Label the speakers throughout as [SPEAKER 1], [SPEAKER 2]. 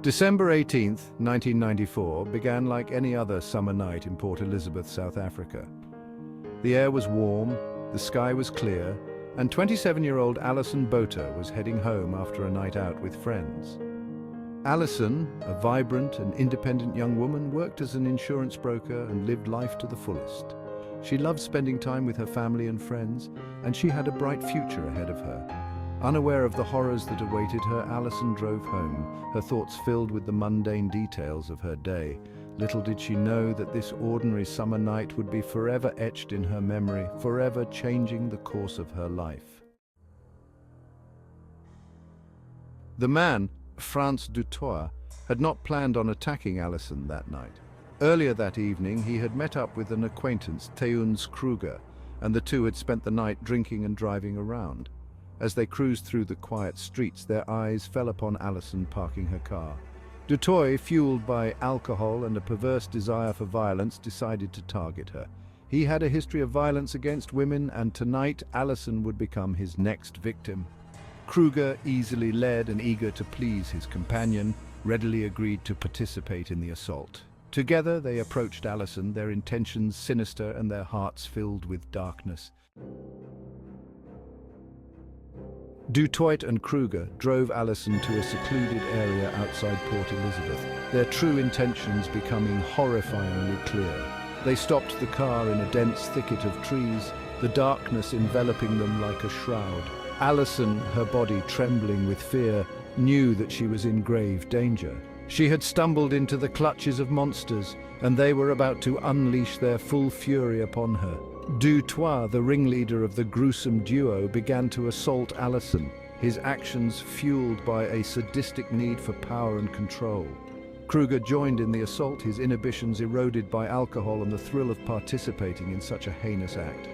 [SPEAKER 1] December 18th, 1994 began like any other summer night in Port Elizabeth, South Africa. The air was warm, the sky was clear, and 27-year-old Alison Botha was heading home after a night out with friends. Alison, a vibrant and independent young woman, worked as an insurance broker and lived life to the fullest. She loved spending time with her family and friends, and she had a bright future ahead of her. Unaware of the horrors that awaited her, Alison drove home, her thoughts filled with the mundane details of her day. Little did she know that this ordinary summer night would be forever etched in her memory, forever changing the course of her life. The man, Frans du Toit, had not planned on attacking Alison that night. Earlier that evening, he had met up with an acquaintance, Theuns Kruger, and the two had spent the night drinking and driving around. As they cruised through the quiet streets, their eyes fell upon Alison parking her car. Du Toit, fueled by alcohol and a perverse desire for violence, decided to target her. He had a history of violence against women, and tonight Alison would become his next victim. Kruger, easily led and eager to please his companion, readily agreed to participate in the assault. Together they approached Alison, their intentions sinister and their hearts filled with darkness. Du Toit and Kruger drove Alison to a secluded area outside Port Elizabeth, their true intentions becoming horrifyingly clear. They stopped the car in a dense thicket of trees, the darkness enveloping them like a shroud. Alison, her body trembling with fear, knew that she was in grave danger. She had stumbled into the clutches of monsters, and they were about to unleash their full fury upon her. Du Toit, the ringleader of the gruesome duo, began to assault Alison, his actions fueled by a sadistic need for power and control. Kruger joined in the assault, his inhibitions eroded by alcohol and the thrill of participating in such a heinous act.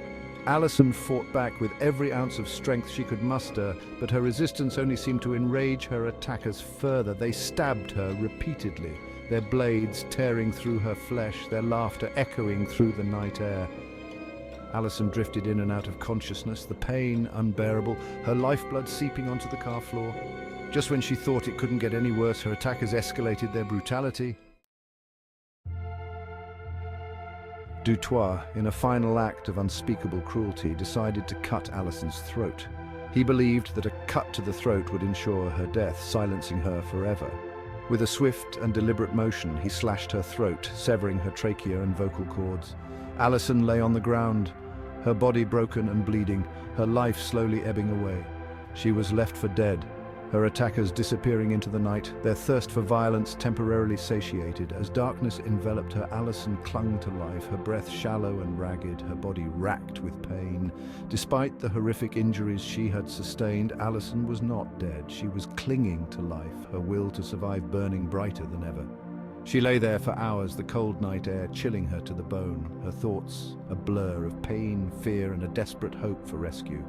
[SPEAKER 1] Alison fought back with every ounce of strength she could muster, but her resistance only seemed to enrage her attackers further. They stabbed her repeatedly, their blades tearing through her flesh, their laughter echoing through the night air. Alison drifted in and out of consciousness, the pain unbearable, her lifeblood seeping onto the car floor. Just when she thought it couldn't get any worse, her attackers escalated their brutality. Du Toit, in a final act of unspeakable cruelty, decided to cut Alison's throat. He believed that a cut to the throat would ensure her death, silencing her forever. With a swift and deliberate motion, he slashed her throat, severing her trachea and vocal cords. Alison lay on the ground, her body broken and bleeding, her life slowly ebbing away. She was left for dead, her attackers disappearing into the night, their thirst for violence temporarily satiated. As darkness enveloped her, Alison clung to life, her breath shallow and ragged, her body racked with pain. Despite the horrific injuries she had sustained, Alison was not dead. She was clinging to life, her will to survive burning brighter than ever. She lay there for hours, the cold night air chilling her to the bone, her thoughts a blur of pain, fear, and a desperate hope for rescue.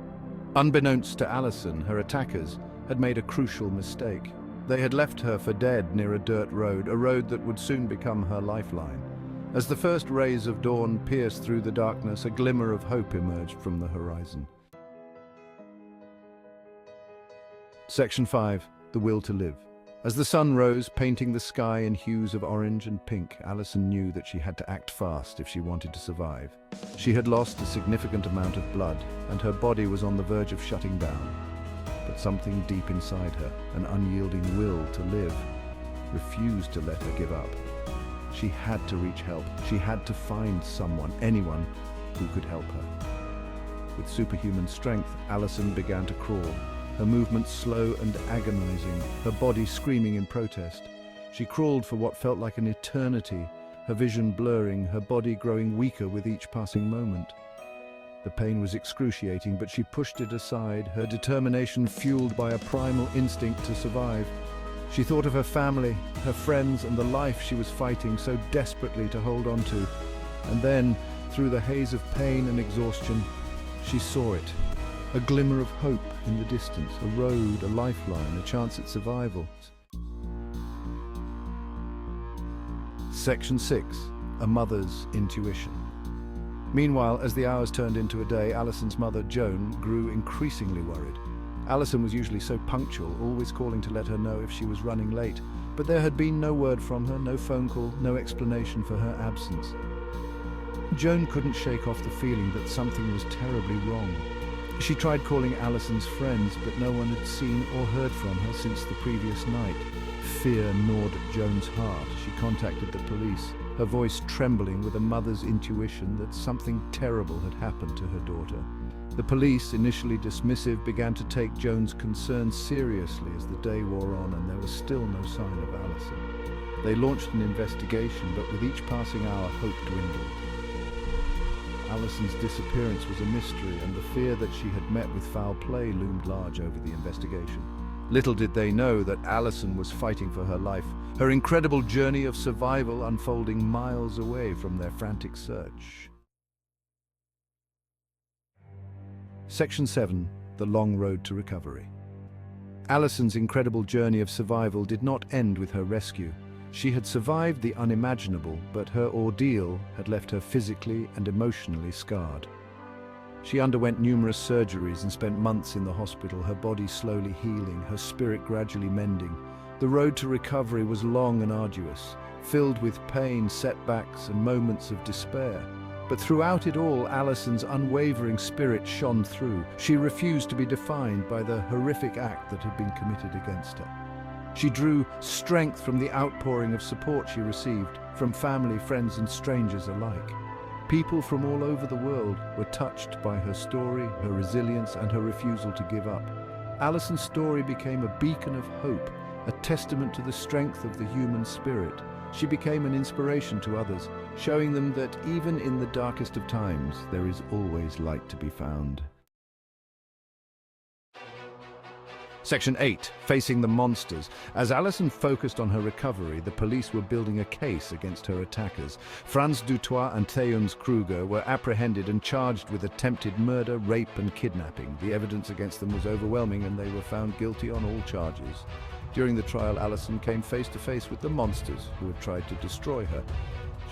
[SPEAKER 1] Unbeknownst to Alison, her attackers had made a crucial mistake. They had left her for dead near a dirt road, a road that would soon become her lifeline. As the first rays of dawn pierced through the darkness, a glimmer of hope emerged from the horizon. Section 5. The Will to Live. As the sun rose, painting the sky in hues of orange and pink, Alison knew that she had to act fast if she wanted to survive. She had lost a significant amount of blood, and her body was on the verge of shutting down. But something deep inside her, an unyielding will to live, refused to let her give up. She had to reach help. She had to find someone, anyone, who could help her. With superhuman strength, Alison began to crawl, her movements slow and agonizing, her body screaming in protest. She crawled for what felt like an eternity, her vision blurring, her body growing weaker with each passing moment. The pain was excruciating, but she pushed it aside, her determination fueled by a primal instinct to survive. She thought of her family, her friends, and the life she was fighting so desperately to hold on to. And then, through the haze of pain and exhaustion, she saw it. A glimmer of hope in the distance, a road, a lifeline, a chance at survival. Section 6. A Mother's Intuition. Meanwhile, as the hours turned into a day, Alison's mother, Joan, grew increasingly worried. Alison was usually so punctual, always calling to let her know if she was running late, but there had been no word from her, no phone call, no explanation for her absence. Joan couldn't shake off the feeling that something was terribly wrong. She tried calling Alison's friends, but no one had seen or heard from her since the previous night. Fear gnawed at Joan's heart. She contacted the police, her voice trembling with a mother's intuition that something terrible had happened to her daughter. The police, initially dismissive, began to take Joan's concerns seriously as the day wore on, and there was still no sign of Alison. They launched an investigation, but with each passing hour, hope dwindled. Alison's disappearance was a mystery, and the fear that she had met with foul play loomed large over the investigation. Little did they know that Alison was fighting for her life, her incredible journey of survival unfolding miles away from their frantic search. Section 7. The Long Road to Recovery. Alison's incredible journey of survival did not end with her rescue. She had survived the unimaginable, but her ordeal had left her physically and emotionally scarred. She underwent numerous surgeries and spent months in the hospital, her body slowly healing, her spirit gradually mending. The road to recovery was long and arduous, filled with pain, setbacks, and moments of despair. But throughout it all, Alison's unwavering spirit shone through. She refused to be defined by the horrific act that had been committed against her. She drew strength from the outpouring of support she received from family, friends, and strangers alike. People from all over the world were touched by her story, her resilience, and her refusal to give up. Alison's story became a beacon of hope, a testament to the strength of the human spirit. She became an inspiration to others, showing them that even in the darkest of times, there is always light to be found. Section 8. Facing the monsters. As Alison focused on her recovery, the police were building a case against her attackers. Franz Dutoit and Theuns Kruger were apprehended and charged with attempted murder, rape and kidnapping. The evidence against them was overwhelming and they were found guilty on all charges. During the trial, Alison came face to face with the monsters who had tried to destroy her.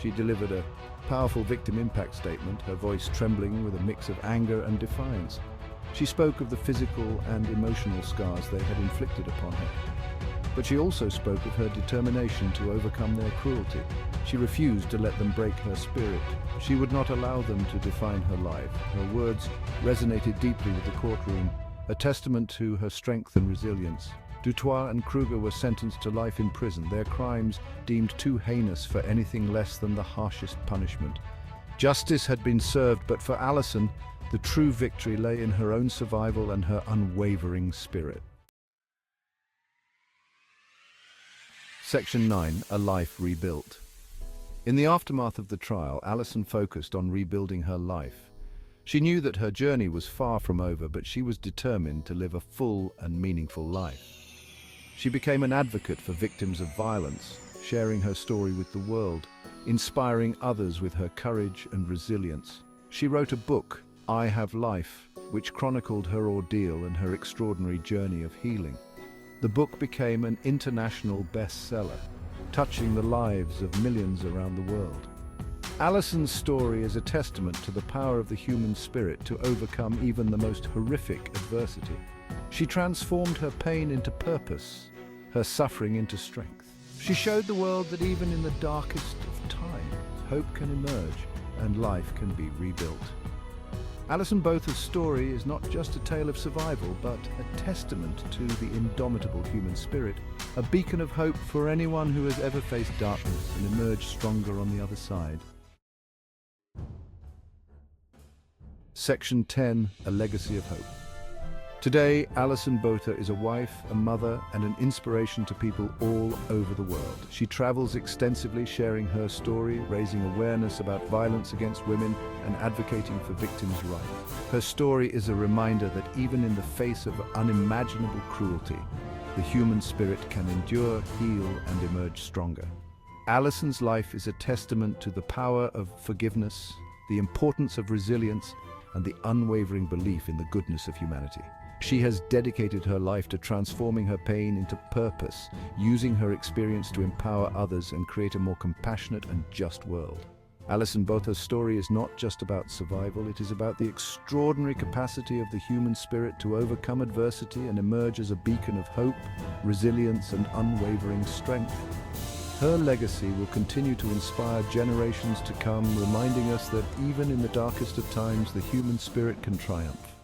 [SPEAKER 1] She delivered a powerful victim impact statement, her voice trembling with a mix of anger and defiance. She spoke of the physical and emotional scars they had inflicted upon her. But she also spoke of her determination to overcome their cruelty. She refused to let them break her spirit. She would not allow them to define her life. Her words resonated deeply with the courtroom, a testament to her strength and resilience. Dutoit and Kruger were sentenced to life in prison, their crimes deemed too heinous for anything less than the harshest punishment. Justice had been served, but for Alison, the true victory lay in her own survival and her unwavering spirit. Section 9. A Life Rebuilt. In the aftermath of the trial, Alison focused on rebuilding her life. She knew that her journey was far from over, but she was determined to live a full and meaningful life. She became an advocate for victims of violence, sharing her story with the world, inspiring others with her courage and resilience. She wrote a book, I Have Life, which chronicled her ordeal and her extraordinary journey of healing. The book became an international bestseller, touching the lives of millions around the world. Alison's story is a testament to the power of the human spirit to overcome even the most horrific adversity. She transformed her pain into purpose, her suffering into strength. She showed the world that even in the darkest of times, hope can emerge and life can be rebuilt. Alison Botha's story is not just a tale of survival, but a testament to the indomitable human spirit, a beacon of hope for anyone who has ever faced darkness and emerged stronger on the other side. Section 10. A Legacy of Hope. Today, Alison Botha is a wife, a mother, and an inspiration to people all over the world. She travels extensively, sharing her story, raising awareness about violence against women, and advocating for victims' rights. Her story is a reminder that even in the face of unimaginable cruelty, the human spirit can endure, heal, and emerge stronger. Alison's life is a testament to the power of forgiveness, the importance of resilience, and the unwavering belief in the goodness of humanity. She has dedicated her life to transforming her pain into purpose, using her experience to empower others and create a more compassionate and just world. Alison Botha's story is not just about survival, it is about the extraordinary capacity of the human spirit to overcome adversity and emerge as a beacon of hope, resilience, and unwavering strength. Her legacy will continue to inspire generations to come, reminding us that even in the darkest of times, the human spirit can triumph.